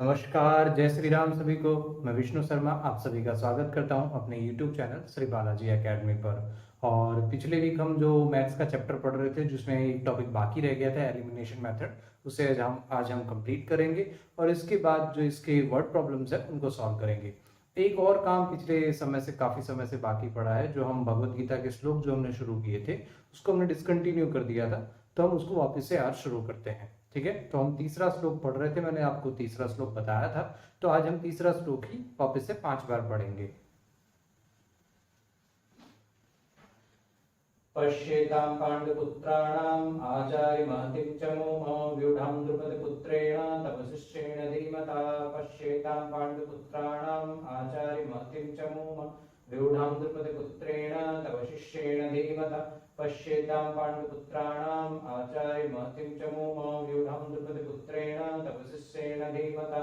नमस्कार, जय श्री राम सभी को। मैं विष्णु शर्मा आप सभी का स्वागत करता हूं अपने YouTube channel Shri Balaji academy पर। और पिछले वीक हम जो मैथ्स का चैप्टर पढ़ रहे थे जिसमें एक टॉपिक बाकी रह गया था एलिमिनेशन मेथड, उसे आज हम कंप्लीट करेंगे और इसके बाद जो इसके वर्ड प्रॉब्लम्स है उनको सॉल्व करेंगे। एक और काम पिछले समय से काफ़ी समय से बाकी पड़ा है, जो हम भगवत गीता के श्लोक जो हमने शुरू किए थे उसको हमने डिसकंटिन्यू कर दिया था, तो हम उसको वापस से आज शुरू करते हैं। ठीक है, तो हम तीसरा श्लोक पढ़ रहे थे, मैंने आपको तीसरा श्लोक बताया था, तो आज हम तीसरा श्लोक ही वापस से 5 बार पढ़ेंगे। पश्येतां पाण्डुपुत्राणाम् आचार्यमहतिं च मोमो व्यूढां द्रुपदपुत्रेण तव शिष्येण धीमता। पश्येतां पाण्डुपुत्राणाम् आचार्यमहतिं च मोमो व्यूढां द्रुपदपुत्रेण तव शिष्येण धीमता। पश्येतां पाण्डुपुत्राणाम् आचार्यमहतिं च मोमो व्यूढां द्रुपदपुत्रेण तव शिष्येण धीमता।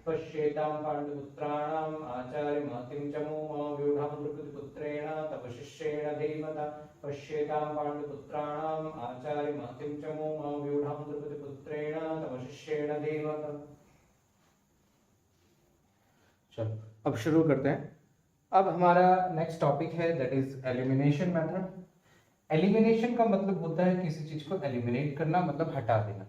पश्येतां पाण्डुपुत्राणाम् आचार्यमहतिं च मोमो व्यूढां द्रुपदपुत्रेण तव शिष्येण धीमता। पश्येतां पाण्डुपुत्राणाम् आचार्यमहतिं च मोमो व्यूढां द्रुपदपुत्रेण तव शिष्येण धीमता। चलो अब शुरू करते हैं। अब हमारा नेक्स्ट टॉपिक है that is elimination method. Elimination का मतलब होता है किसी चीज को एलिमिनेट करना, मतलब हटा देना।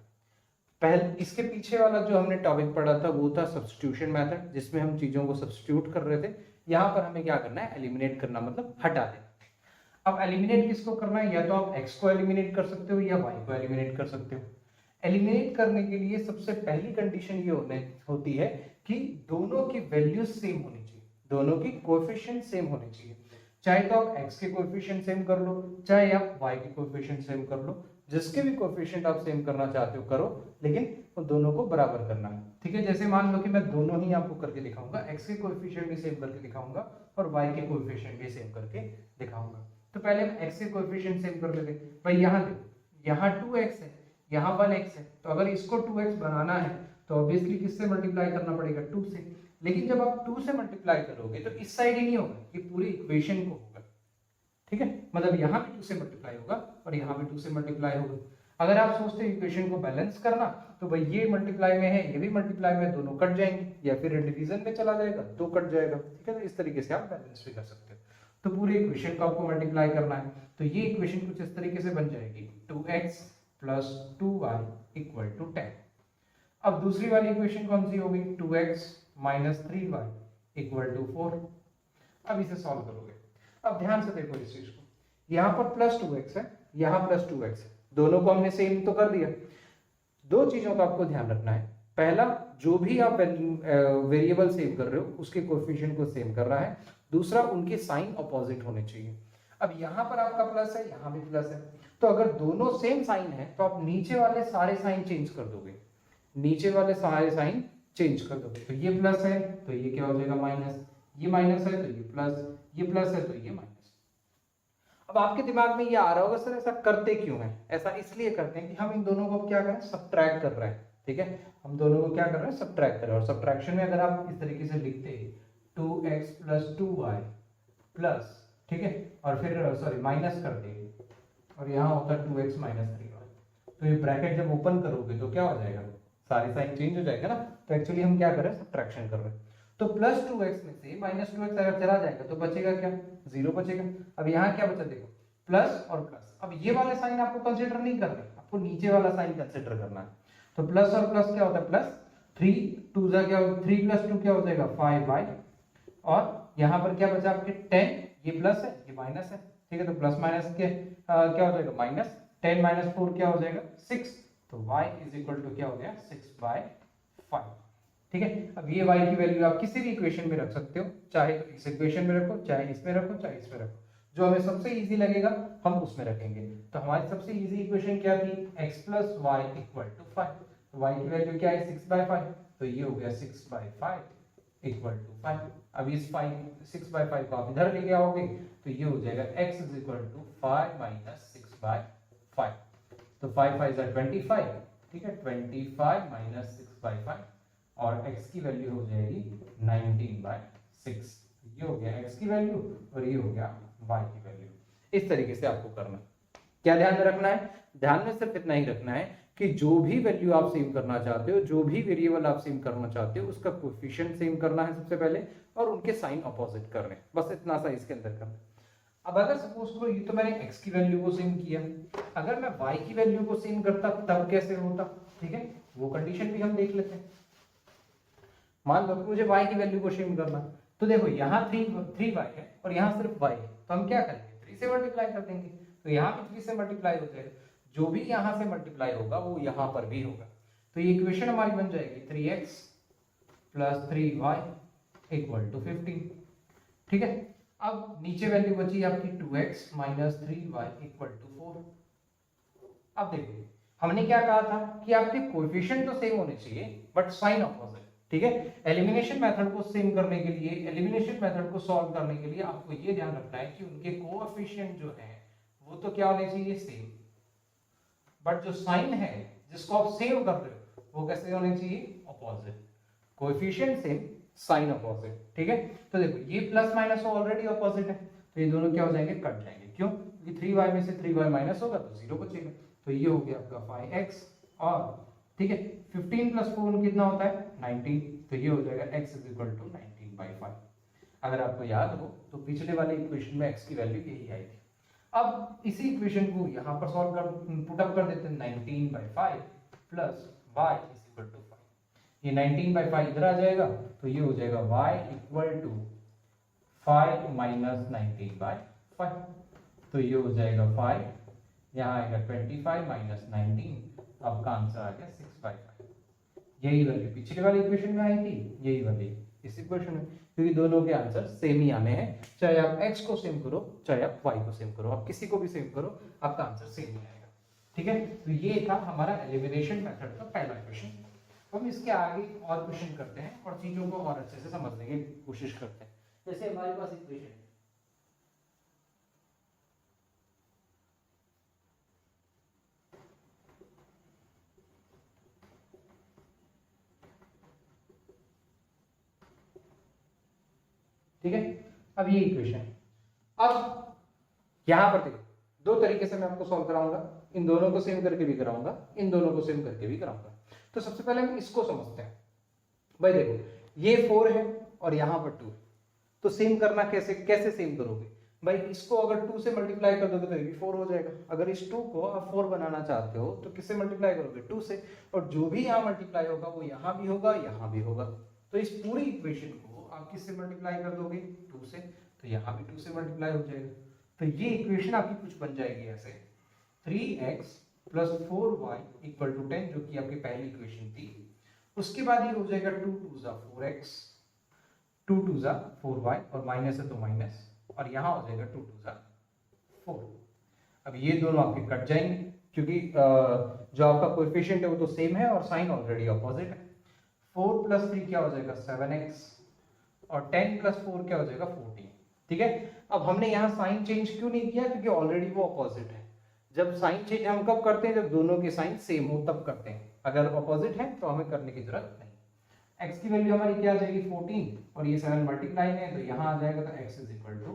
पहले इसके पीछे वाला जो हमने टॉपिक पढ़ा था वो था सब्स्टिट्यूशन मेथड, जिसमें हम चीजों को सब्स्टिट्यूट कर रहे थे। यहाँ पर हमें क्या करना है, एलिमिनेट करना, मतलब हटा देना। अब एलिमिनेट किसको करना है, या तो आप x को एलिमिनेट कर सकते हो या y को एलिमिनेट कर सकते हो। एलिमिनेट करने के लिए सबसे पहली कंडीशन ये होती है कि दोनों की वैल्यूज सेम होनी चाहिए, दोनों की कोएफिशिएंट सेम होने चाहिए। चाहे तो आप x के कोएफिशिएंट सेम कर लो, चाहे आप y के कोएफिशिएंट सेम कर लो, जिसके भी कोएफिशिएंट आप सेम करना चाहते हो करो, लेकिन वो दोनों को बराबर करना है। ठीक है, जैसे मान लो कि मैं दोनों ही आपको करके दिखाऊंगा, x के कोएफिशिएंट भी सेम करके दिखाऊंगा और y के कोएफिशिएंट भी सेम करके दिखाऊंगा। तो पहले हम x के कोएफिशिएंट सेम कर लेते हैं। भाई यहाँ देखो, यहाँ 2x है, यहाँ 1x है, तो अगर इसको 2x बनाना है तो ऑब्वियसली किससे मल्टीप्लाई करना पड़ेगा, 2 से। लेकिन जब आप 2 से मल्टीप्लाई करोगे तो इस साइड ही नहीं होगा, ये पूरी इक्वेशन को होगा। ठीक है, मतलब यहाँ भी 2 से मल्टीप्लाई होगा और यहाँ भी 2 से मल्टीप्लाई होगा। अगर आप सोचते हो इक्वेशन को बैलेंस करना, तो भाई ये मल्टीप्लाई में है, ये भी मल्टीप्लाई में, दोनों कट जाएंगे, या फिर डिवीजन में चला जाएगा तो कट जाएगा। ठीक है, तो इस तरीके से आप बैलेंस भी कर सकते हो। तो पूरी इक्वेशन को आपको मल्टीप्लाई करना है, तो ये इक्वेशन कुछ इस तरीके से बन जाएगी, 2x plus 2y equal to 10। अब दूसरी वाली इक्वेशन कौन सी होगी, 2x minus 3y equal to 4। अब इसे सॉल्व करोगे, अब ध्यान से देखो इस चीज को, यहाँ पर प्लस 2x है, यहाँ प्लस 2x है, दोनों को हमने सेम तो कर दिया। दो चीजों का आपको ध्यान रखना है, पहला जो भी आप वेरिएबल सेव कर रहे हो उसके कोएफिशिएंट को सेम कर रहा है, दूसरा उनके साइन अपोजिट होने चाहिए। अब यहाँ पर आपका प्लस है, यहाँ भी प्लस है, तो अगर दोनों सेम साइन है तो आप नीचे वाले सारे साइन चेंज कर दोगे, नीचे वाले सारे साइन चेंज कर दोगे। तो ये प्लस है तो ये क्या हो जाएगा माइनस, ये माइनस है तो ये प्लस, ये प्लस है तो ये माइनस। अब आपके दिमाग में ये आ रहा होगा, सर ऐसा करते क्यों है? ऐसा इसलिए करते हैं कि हम इन दोनों को क्या कर रहे हैं, सब्ट्रैक्ट कर रहे हैं। ठीक है, हम दोनों को क्या कर रहे हैं, सब्ट्रैक्ट कर रहे हैं। और सब्ट्रैक्शन में अगर आप इस तरीके से लिखते हैं 2x प्लस 2y प्लस, ठीक है, और फिर सॉरी माइनस करते हैं, और यहाँ होता है 2x माइनस 3y, तो ये ब्रैकेट जब ओपन करोगे तो क्या हो जाएगा, सारे साइन चेंज हो जाएगा ना। तो एक्चुअली हम क्या कर रहे हैं, सब्ट्रैक्शन कर रहे हैं। तो प्लस 2x में से माइनस 2x अगर चला जाएगा तो बचेगा क्या, 0 बचेगा। अब यहाँ क्या बचा, देखो प्लस और प्लस। अब ये वाले साइन आपको कंसीडर नहीं करना, आपको नीचे वाला साइन कंसीडर करना है। तो प्लस और प्लस क्या होता है, प्लस 3 2 जा क्या, 3 प्लस 2 क्या हो जाएगा 5y, और यहाँ पर क्या बचा आपके 10, ये प्लस है ये माइनस है। ठीक है, तो प्लस माइनस के क्या हो जाएगा माइनस, 10 माइनस 4 क्या हो जाएगा 6, तो y इज इक्वल टू क्या हो गया 6/5। ठीक है, अब ये y की वैल्यू आप किसी भी इक्वेशन में रख सकते हो, चाहे तो इस इक्वेशन में रखो, चाहे इसमें रखो, चाहे इसमें रखो, जो हमें सबसे इजी लगेगा हम उसमें रखेंगे। तो हमारी सबसे इजी इक्वेशन क्या थी, x plus Y equal to 5। तो y की वैल्यू क्या है 6/5, तो ये हो गया 6/5 इक्वल टू 5। अब इस 6/5 को आप इधर लेके आओगे तो ये हो जाएगा x is equal to 5 minus 6/5। तो 5 5 is 25, ठीक है, 25 माइनस 6/5, और x की वैल्यू हो जाएगी 19/6। ये हो गया x की वैल्यू और ये हो गया y की वैल्यू। इस तरीके से आपको करना, क्या ध्यान में रखना है, ध्यान में सिर्फ इतना ही रखना है कि जो भी वैल्यू आप सेव करना चाहते हो, जो भी वेरिएबल आप सेव करना चाहते हो, उसका कोएफिशिएंट सेव करना है सबसे पहले, और उनके साइन अपोजिट करने हैं, बस इतना सा इसके अंदर करना है। अब अगर सपोज करो ये तो मैंने x की वैल्यू को सेव किया, अगर मैं y की वैल्यू को सेव करता तब कैसे होता, ठीक है, वो कंडीशन भी हम देख लेते हैं। मान लो कि मुझे y की वैल्यू को सेव करना, तो देखो यहाँ 3y है और यहाँ सिर्फ y है, तो हम क्या करेंगे 3 से मल्टीप्लाई कर देंगे, तो यहाँ भी 3 से मल्टीप्लाई हो जाएगा, जो भी यहाँ से मल्टीप्लाई होगा वो यहाँ पर भी होगा, तो ये इक्वेशन हमारी बन जाएगी 3x plus 3y equal to 15, ठीक है। अब नीचे वैल्यू बची आपकी 2x minus 3y equal to 4। अब देखो हमने क्या कहा था कि आपके कोएफिशिएंट तो सेम होने चाहिए बट साइन अपोजिट, ठीक है। एलिमिनेशन मेथड को सेम करने के लिए, एलिमिनेशन मेथड को सॉल्व करने के लिए आपको ये ध्यान रखना है कि उनके कोएफिशिएंट जो है वो तो क्या होने चाहिए सेम, बट जो साइन है जिसको आप सेव कर रहे हो वो कैसे होने चाहिए opposite, coefficient same sign opposite, ठीक है। तो देखो ये प्लस माइनस ऑलरेडी अपोजिट है, तो ये दोनों क्या हो जाएंगे कट जाएंगे, क्यों, क्योंकि 3y में से 3y माइनस होगा तो 0 बचेगा, तो ये हो गया आपका 5x, और ठीक है 15 प्लस 4 कितना होता है 19, तो ये हो जाएगा x इज इक्वल टू 19/5। अगर आपको याद हो तो पिछले वाले इक्वेशन में x की वैल्यू यही आई थी। अब इसी इक्वेशन को यहाँ पर सॉल्व कर पुट अप कर देते हैं, 19/5 plus y is equal to 5, ये 19/5 इधर आ जाएगा, तो ये हो जाएगा y इक्वल टू 5 माइनस 19/5, तो ये हो जाएगा 5, यहाँ आएगा 25 माइनस 19, आपका आंसर आ गया 6/5। यही वैल्यू पिछले वाली इक्वेशन में आई थी, यही वाली इस इक्वेशन में, क्योंकि दोनों के आंसर सेम ही आने हैं, चाहे आप x को सेम करो चाहे आप y को सेम करो, आप किसी को भी सेम करो आपका आंसर सेम ही आएगा, ठीक है। तो ये था हमारा एलिमिनेशन मेथड का पहला इक्वेशन। हम इसके आगे और क्वेश्चन करते हैं और चीजों को और अच्छे से समझने की कोशिश करते हैं। जैसे हमारे पास इक्वेशन है, ठीक है। अब ये इक्वेशन, अब यहां पर देखो दो तरीके से मैं आपको सॉल्व कराऊंगा, इन दोनों को सेम करके भी कराऊंगा, इन दोनों को सेम करके भी कराऊंगा। तो सबसे पहले हम इसको समझते हैं। भाई देखो ये 4 है और यहाँ पर 2 है, तो सेम करना कैसे, कैसे सेम करोगे भाई, इसको अगर 2 से मल्टीप्लाई कर दोगे तो ये भी 4 हो जाएगा, अगर इस 2 को आप 4 बनाना चाहते हो तो किससे मल्टीप्लाई करोगे 2 से, और जो भी यहाँ मल्टीप्लाई होगा वो यहाँ भी होगा यहाँ भी होगा, तो इस पूरी इक्वेशन को आप किससे मल्टीप्लाई कर दोगे 2 से, तो यहाँ भी 2 से मल्टीप्लाई हो जाएगा, तो ये इक्वेशन आपकी कुछ बन जाएगी ऐसे 3x plus 4y equal to 10, जो कि आपकी पहली इक्वेशन थी। उसके बाद ये हो जाएगा 2 2 जा 4x, 2 2 जा 4y, और माइनस है तो माइनस, और यहाँ हो जाएगा 2 2 जा 4। अब ये दोनों आपके कट जाएंगे क्योंकि जो आपका कोएफिशिएंट है वो तो सेम है और साइन ऑलरेडी अपोजिट है। 4 प्लस 3 क्या हो जाएगा 7x, और 10 प्लस 4 क्या हो जाएगा 14, ठीक है। अब हमने यहाँ साइन चेंज क्यों नहीं किया, क्योंकि ऑलरेडी वो अपोजिट है। जब साइन चेंज हम कब करते हैं, जब दोनों के साइन सेम हो तब करते हैं, अगर अपोजिट है तो हमें करने की जरूरत नहीं। x की वैल्यू हमारी क्या आ जाएगी 14, और ये 7 मल्टीप्लाई में तो यहाँ आ जाएगा, तो x is equal to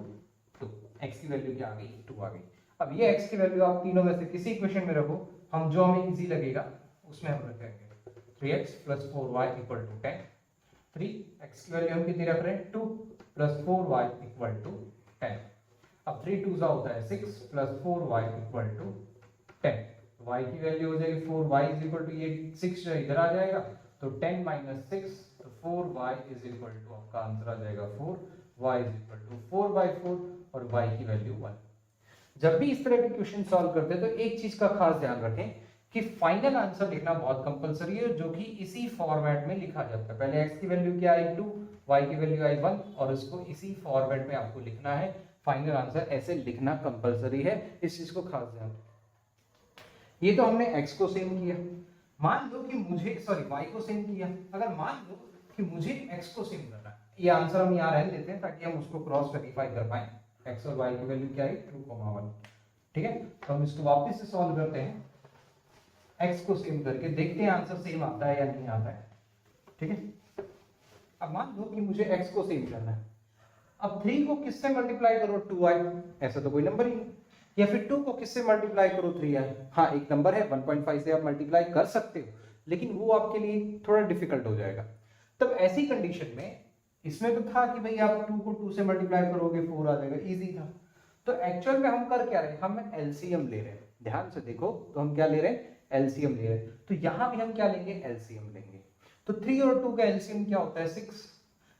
2, x की वैल्यू क्या आ गई 2 आ गई। अब ये x की वैल्यू आप तीनों में से किसी इक्वेशन में रखो, हम जो हमें इजी लगेगा उसमें हम रखेंगे 3x plus 4y equal to 10, 3x की वैल्यू हम कितनी रख रहे हैं 2 प्लस 4y इक्वल टू 10, अब 3 2 होता है 6 plus 4y equal to 10, y की वैल्यू हो जाएगी 4y इज इक्वल टू, ये 6 इधर आ जाएगा तो 10 माइनस 6, तो 4y इज इक्वल टू आपका आंसर आ जाएगा 4, y इज इक्वल टू 4/4, और y की वैल्यू 1। जब भी इस तरह के क्वेश्चन सॉल्व करते हैं तो एक चीज का खास ध्यान रखें कि फाइनल आंसर लिखना बहुत कंपलसरी है, जो कि इसी फॉर्मेट में लिखा जाता है। पहले x की वैल्यू क्या आई 2, y की वैल्यू आई 1, और इसको इसी फॉर्मेट में आपको लिखना है। फाइनल आंसर ऐसे लिखना कंपलसरी है, इस चीज को खास ध्यान रखें। ये तो हमने x को सेम किया, मान लो कि मुझे y को सेम किया, अगर मान लो कि मुझे x को सेम करना है, ये आंसर हम यहाँ रहने देते हैं ताकि हम उसको क्रॉस वेरीफाई कर पाए। x और y की वैल्यू क्या है 2, 1, ठीक है। तो हम इसको वापस से सॉल्व करते हैं, x को सेम करके देखते हैं आंसर सेम आता है या नहीं आता है, ठीक है। अब मान लो कि मुझे x को सेम करना है, अब 3 को किससे मल्टीप्लाई करो 2y, ऐसा तो कोई नंबर ही नहीं, या फिर 2 को किससे मल्टीप्लाई करो 3 आए। हाँ एक नंबर है 1.5 से आप मल्टीप्लाई कर सकते हो, लेकिन वो आपके लिए थोड़ा डिफिकल्ट हो जाएगा। तब ऐसी कंडीशन में इसमें तो था कि भाई आप 2 को 2 से मल्टीप्लाई करोगे 4 आ जाएगा, इजी था। तो एक्चुअल में हम कर क्या रहे हैं, हम एलसीएम ले रहे हैं। ध्यान से देखो, तो हम क्या ले रहे हैं, एलसीएम ले रहे हैं। तो यहां भी हम क्या लेंगे, एलसीएम लेंगे। तो 3 और 2 का एलसीएम क्या होता है 6।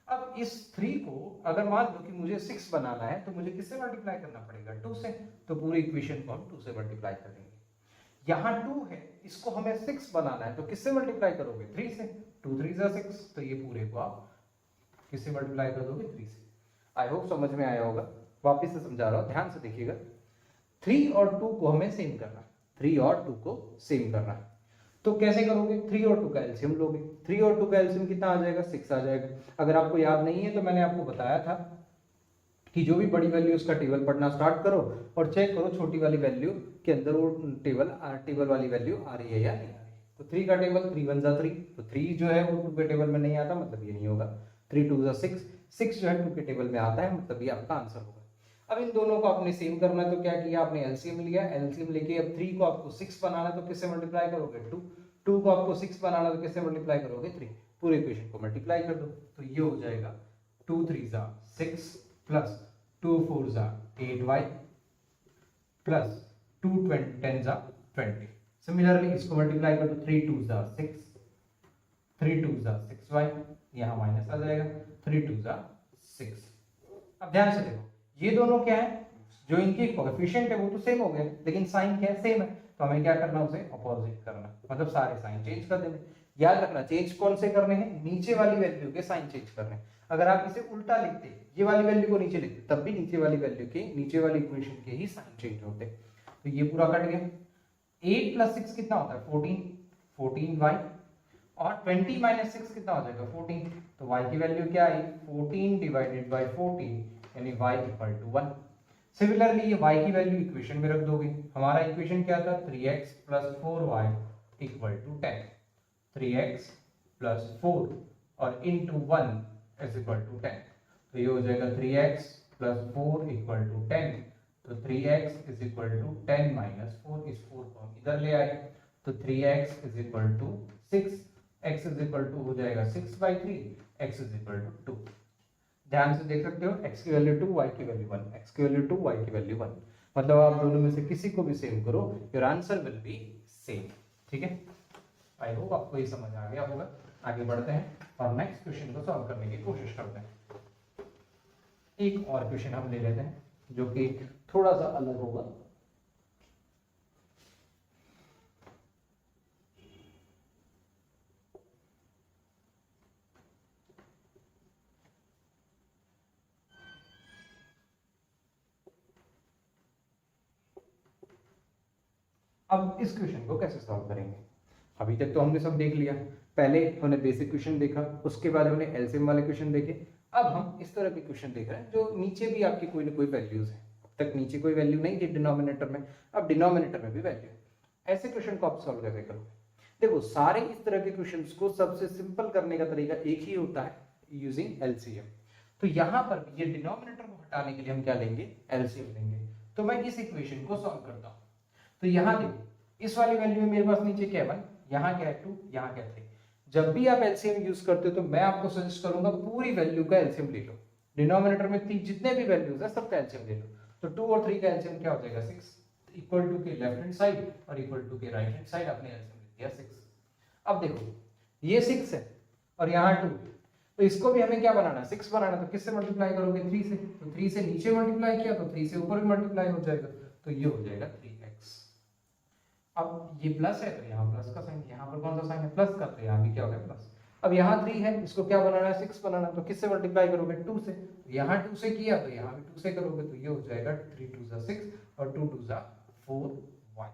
अब इस 3 को अगर मान लो कि मुझे 6 बनाना है तो मुझे किससे मल्टीप्लाई करना पड़ेगा, 2 से। तो पूरी इक्वेशन को हम 2 से मल्टीप्लाई करेंगे। यहाँ 2 है, इसको हमें 6 बनाना है तो किससे मल्टीप्लाई करोगे, 3 से। 2 3 जा 6, तो ये पूरे को आप किससे मल्टीप्लाई कर दोगे, 3 से। आई होप समझ में आया होगा। वापिस से समझा रहा हूं, ध्यान से देखिएगा। 3 और 2 को हमें सेम करना, 3 और 2 को सेम करना। तो कैसे करोगे, 3 और 2 का एलसीएम लोगे। 3 और 2 का एलसीएम कितना आ जाएगा, 6 आ जाएगा। अगर आपको याद नहीं है तो मैंने आपको बताया था कि जो भी बड़ी वैल्यू उसका टेबल पढ़ना स्टार्ट करो और चेक करो छोटी वाली वैल्यू के अंदर वो टेबल वाली वैल्यू आ रही है या नहीं आ रही है। तो 3 का टेबल 3 1 जा 3, तो 3 जो है वो 2 के टेबल में नहीं आता, मतलब ये नहीं होगा। 3 2 जा 6, 6 जो है 2 के टेबल में आता है, मतलब ये आपका आंसर होगा। अब इन दोनों को आपने सेम करना है तो क्या किया आपने, एलसीएम लिया। एलसीएम लेके अब 3 को आपको 6 बनाना है तो किससे मल्टीप्लाई करोगे, 2। 2 को आपको 6 बनाना है तो किससे मल्टीप्लाई करोगे, 3। पूरे इक्वेशन को मल्टीप्लाई कर दो तो ये हो जाएगा 2 3 जा 6 प्लस 2 4 जा 8y प्लस 2 10 जा 20। सिमिलरली इसको मल्टीप्लाई कर दो, 3 2 जा 6, 3 2 जा 6y, यहाँ माइनस आ जाएगा, 3 2 जा 6। अब ध्यान से देखो, ये दोनों क्या है, जो इनके कोएफिशिएंट है वो तो सेम हो गए, लेकिन साइन क्या है, सेम है। तो हमें क्या करना, उसे अपोजिट करना, मतलब सारे साइन चेंज कर देने। याद रखना चेंज कौन से करने हैं, नीचे वाली वैल्यू के साइन चेंज करने हैं। अगर आप इसे उल्टा लिखते, ये वाली वैल्यू को नीचे लिखते, तब भी नीचे वाली वैल्यू के, नीचे वाली इक्वेशन के ही साइन चेंज होते। तो ये पूरा कट गया। 8 प्लस 6 कितना होता है, 14, 14y, और 20 माइनस 6 कितना हो जाएगा, 14। तो y की वैल्यू क्या आई, 14 डिवाइडेड बाय 14, यानी y इक्वल टू 1। सिमिलरली ये y की वैल्यू इक्वेशन में रख दोगे। हमारा इक्वेशन क्या था, 3x plus 4y equal to 10। 3x plus 4 और इनटू 1 इज इक्वल टू 10। तो ये हो जाएगा 3x प्लस 4 इक्वल टू 10। तो 3x is equal to 10 minus 4, इस 4 को हम इधर ले आए तो 3x is equal to 6, x is equal to हो जाएगा 6/3, x इज इक्वल टू 2। ध्यान से देख सकते हो, x की वैल्यू 2, y की वैल्यू 1, x की वैल्यू 2, y की वैल्यू 1। मतलब आप दोनों में से किसी को भी सेम करो, your answer will be same. ठीक है, आई होप आपको ये समझ आ गया होगा। आगे बढ़ते हैं और नेक्स्ट क्वेश्चन को सॉल्व करने की कोशिश करते हैं। एक और क्वेश्चन हम ले लेते हैं जो कि थोड़ा सा अलग होगा। अब इस क्वेश्चन को कैसे सॉल्व करेंगे, अभी तक तो हमने सब देख लिया। पहले हमने बेसिक क्वेश्चन देखा, उसके बाद हमने एलसीएम वाले क्वेश्चन देखे। अब हम इस तरह के क्वेश्चन देख रहे हैं जो नीचे भी आपकी कोई ना कोई वैल्यूज है। अब तक नीचे कोई वैल्यू नहीं थी डिनोमिनेटर में, अब डिनोमिनेटर में भी वैल्यू है। ऐसे क्वेश्चन को आप सॉल्व कैसे करोगे, देखो सारे इस तरह के क्वेश्चन को सबसे सिंपल करने का तरीका एक ही होता है, यूजिंग एलसीएम। तो यहाँ पर ये डिनोमिनेटर को हटाने के लिए हम क्या लेंगे, एलसीएम लेंगे। तो मैं इस इक्वेशन को सॉल्व करता हूँ। तो यहाँ देखो, इस वाली वैल्यू मेरे पास नीचे क्या है 1, यहाँ क्या है 2, यहाँ क्या है 3। जब भी आप एलसीएम यूज करते हो तो मैं आपको सजेस्ट करूंगा पूरी वैल्यू का एलसीएम ले लो। डिनोमिनेटर में जितने भी वैल्यूज है सबका एलसीएम ले लो। तो 2 और 3 का एलसीएम क्या हो जाएगा 6, इक्वल टू के लेफ्ट हैंड साइड और इक्वल टू के राइट हैंड साइड, आपने एलसीएम ले दिया 6। अब देखो ये 6 है और यहाँ 2, तो इसको भी हमें क्या बनाना है, 6 बनाना। तो किससे मल्टीप्लाई करोगे, 3 से। तो 3 से नीचे मल्टीप्लाई किया तो 3 से ऊपर भी मल्टीप्लाई हो जाएगा, तो ये हो जाएगा 3x। अब ये प्लस है तो यहाँ प्लस का साइन, यहाँ पर कौन सा साइन है, प्लस का, तो यहाँ भी क्या हो गया प्लस। अब यहाँ 3 है, इसको क्या बनाना है, 6 बनाना। तो किससे मल्टीप्लाई करोगे, 2 से। यहाँ 2 से किया तो यहाँ भी 2 से करोगे, तो ये हो जाएगा 3 2 जा 6 और 2 2 जा 4y।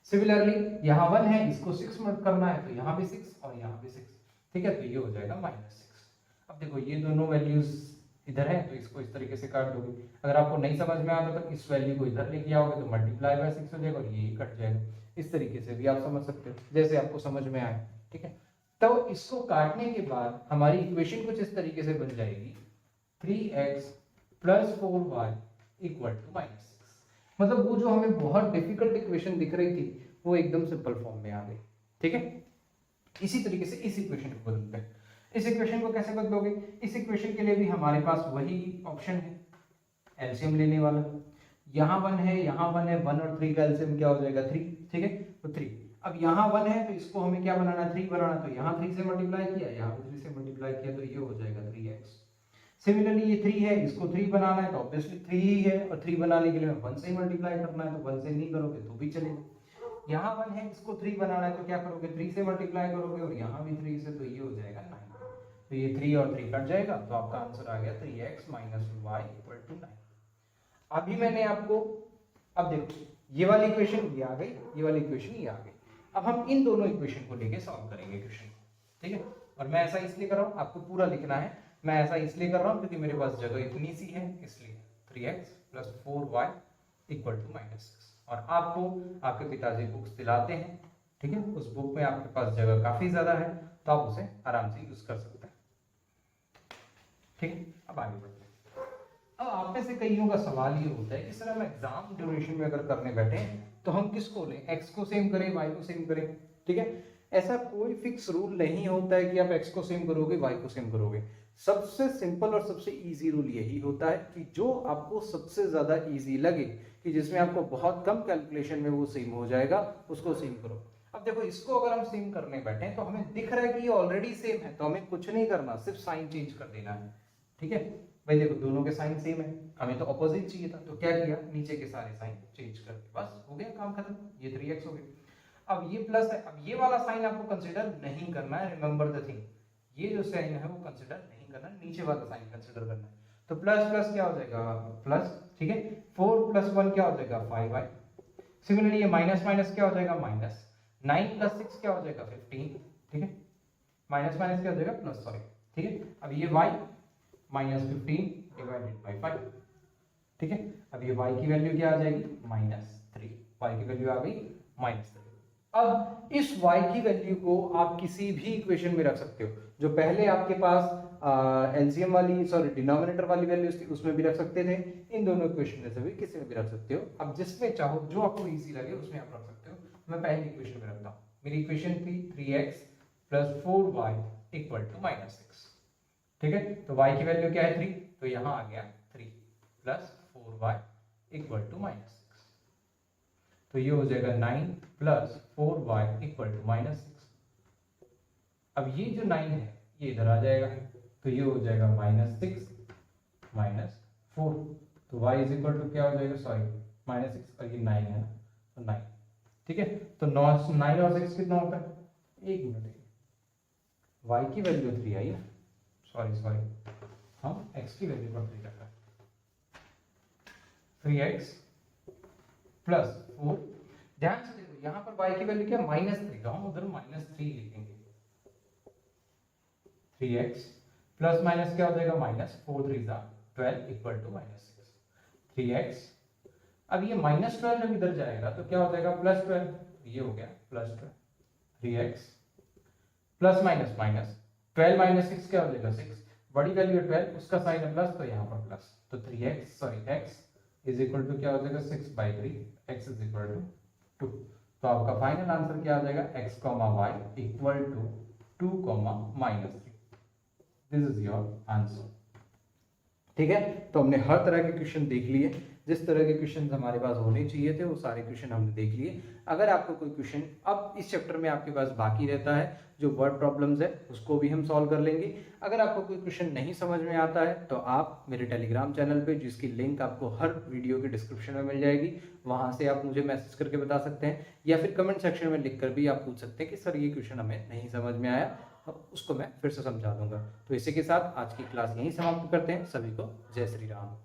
सिमिलरली यहाँ 1 है, इसको 6 मत करना है तो यहाँ भी 6 और यहाँ भी 6। ठीक है, तो ये हो जाएगा -6। अब देखो ये दोनों वैल्यूज इधर है तो इसको इस तरीके से काट दोगे। अगर आपको नहीं समझ में आता तो इस वैल्यू को इधर लेके आओगे तो मल्टीप्लाई बाय 6 हो जाएगा और ये कट जाएगा। इस तरीके से भी आप समझ सकते हो, जैसे आपको समझ में आए। ठीक है, तो इसको काटने के बाद हमारी इक्वेशन कुछ इस तरीके से बन जाएगी, 3x plus 4y equal to -6। मतलब वो जो हमें बहुत डिफिकल्ट इक्वेशन दिख रही थी वो एकदम सिंपल फॉर्म में आ गई। ठीक है, इसी तरीके से इस इक्वेशन को बदलते हैं। इस इक्वेशन को कैसे बदलोगे? इस इक्वेशन के लिए भी हमारे पास वही ऑप्शन है, एलसीएम लेने वाला। यहाँ 1 है, यहाँ 1 है, 1 और 3 का एलसीएम क्या हो जाएगा? 3। ठीक है, तो 3। अब यहाँ 1 है तो इसको हमें क्या बनाना है? 3 बनाना। तो यहाँ 3 से मल्टीप्लाई किया, यहाँ 3 से मल्टीप्लाई किया, तो ये हो जाएगा 3x। सिमिलरली ये 3 है, इसको 3 बनाना है तो ऑब्वियसली 3 ही है, और 3 बनाने के लिए 1 से ही मल्टीप्लाई करना है, तो 1 से नहीं करोगे तो भी चलेगा। यहाँ 1 है, इसको 3 बनाना है तो क्या करोगे? 3 से मल्टीप्लाई करोगे, और यहाँ भी 3 से, तो ये हो जाएगा 9। तो ये 3 और 3 कट जाएगा, तो आपका आंसर आ गया 3x minus y equal to 9। अभी मैंने आपको, अब देखो ये वाली इक्वेशन ये आ गई, ये वाली इक्वेशन ये आ गई। अब हम इन दोनों इक्वेशन को लेके सॉल्व करेंगे क्वेश्चन। ठीक है, और मैं ऐसा इसलिए कर रहा हूँ, आपको पूरा लिखना है, मैं ऐसा इसलिए कर रहा हूँ क्योंकि मेरे पास जगह इतनी सी है, इसलिए 3x plus 4y equal to -6। और आपको आपके पिताजी बुक्स दिलाते हैं, ठीक है, उस बुक में आपके पास जगह काफी ज्यादा है, तो आप उसे आराम से यूज कर सकते हैं। ठीक है, अब आगे बढ़ते हैं। अब आप में से कईयों का सवाल ये होता है कि सर हम एग्जाम ड्यूरेशन में अगर करने बैठे तो हम किसको लें? x को सेम करें, y को सेम करें? ठीक है, ऐसा कोई फिक्स रूल नहीं होता है कि आप x को सेम करोगे, y को सेम करोगे। सबसे सिंपल और सबसे इजी रूल यही होता है कि जो आपको सबसे ज्यादा इजी लगे, कि जिसमें आपको बहुत कम कैलकुलेशन में वो सेम हो जाएगा, उसको सेम करो। अब देखो इसको अगर हम सेम करने बैठे तो हमें दिख रहा है कि ये ऑलरेडी सेम है, तो हमें कुछ नहीं करना, सिर्फ साइन चेंज कर देना है। ठीक है भाई, देखो दोनों के साइन सेम है, हमें तो ऑपोजिट चाहिए था, तो क्या किया? नीचे के सारे साइन चेंज कर दिए, बस हो गया काम खत्म। ये 3x हो गया। अब ये प्लस है, अब ये वाला साइन आपको कंसीडर नहीं करना है, रिमेंबर द थिंग, ये जो साइन है वो कंसीडर नहीं करना, नीचे वाला साइन कंसीडर करना है। तो प्लस प्लस क्या हो जाएगा? प्लस। ठीक है, 4 प्लस 1 क्या हो जाएगा? 5y। सिमिलरली ये माइनस माइनस क्या हो जाएगा? माइनस। 9 प्लस 6 क्या हो जाएगा? 15। ठीक है, माइनस माइनस क्या हो जाएगा? Plus, sorry. ठीक है, अब ये y माइनस 15 डिवाइडेड बाई 5। ठीक है, अब ये y की वैल्यू क्या आ जाएगी? -3। y की वैल्यू आ गई -3। अब इस y की वैल्यू को आप किसी भी इक्वेशन में रख सकते हो। जो पहले आपके पास एलसीएम वाली, सॉरी डिनोमिनेटर वाली वैल्यूज थी, उसमें भी रख सकते थे। इन दोनों इक्वेशन में से भी किसी में भी रख सकते हो। अब जिसमें चाहो, जो आपको इजी लगे उसमें आप रख सकते हो। मैं पहली इक्वेशन में रखता हूँ। मेरी इक्वेशन थी 3x plus 4y equal to -6। ठीक है, तो y की वैल्यू क्या है? 3, तो यहां आ गया 3 प्लस 4y इक्वल टू -6। तो ये हो जाएगा 9 प्लस 4y इक्वल टू -6। अब ये जो 9 है ये इधर आ जाएगा, तो ये हो जाएगा -6 माइनस 4। तो y इज इक्वल टू क्या हो जाएगा? सॉरी -6, और ये 9 है ना, तो 9। ठीक है, तो 9 और 6 कितना होता है? 1 मिनट, y की वैल्यू 3 आई है, सॉरी हम x की वैल्यू पर 3 रखा है। 3x प्लस 4, ध्यान से देखो यहाँ पर y की वैल्यू क्या? -3 का, हम उधर -3 लिखेंगे। 3x प्लस माइनस क्या हो जाएगा? -4 3 12 इक्वल टू -6। 3x, अब ये -12 जब इधर जाएगा तो क्या हो जाएगा? +12, ये हो गया +12। 3x plus minus minus 12 minus 6 क्या हो जाएगा? 6। बड़ी वैल्यू है 12, उसका साइन है प्लस, तो यहाँ पर प्लस, तो 3x sorry x is equal to क्या हो जाएगा? 6/3, x इज इक्वल टू 2। तो आपका फाइनल आंसर क्या आ जाएगा? x, y equal to 2, -3। This is your answer. ठीक है, तो हमने हर तरह के क्वेश्चन देख लिए, जिस तरह के क्वेश्चन हमारे पास होने चाहिए थे वो सारे क्वेश्चन हमने देख लिए। अगर आपको कोई क्वेश्चन अब इस चैप्टर में आपके पास बाकी रहता है, जो वर्ड प्रॉब्लम्स है उसको भी हम सॉल्व कर लेंगे। अगर आपको कोई क्वेश्चन नहीं समझ में आता है तो आप मेरे टेलीग्राम चैनल पे, जिसकी लिंक आपको हर वीडियो के डिस्क्रिप्शन में मिल जाएगी, वहां से आप मुझे मैसेज करके बता सकते हैं, या फिर कमेंट सेक्शन में लिख कर भी आप पूछ सकते हैं कि सर ये क्वेश्चन हमें नहीं समझ में आया, उसको मैं फिर से समझा दूंगा। तो इसी के साथ आज की क्लास यहीं समाप्त करते हैं। सभी को जय श्री राम।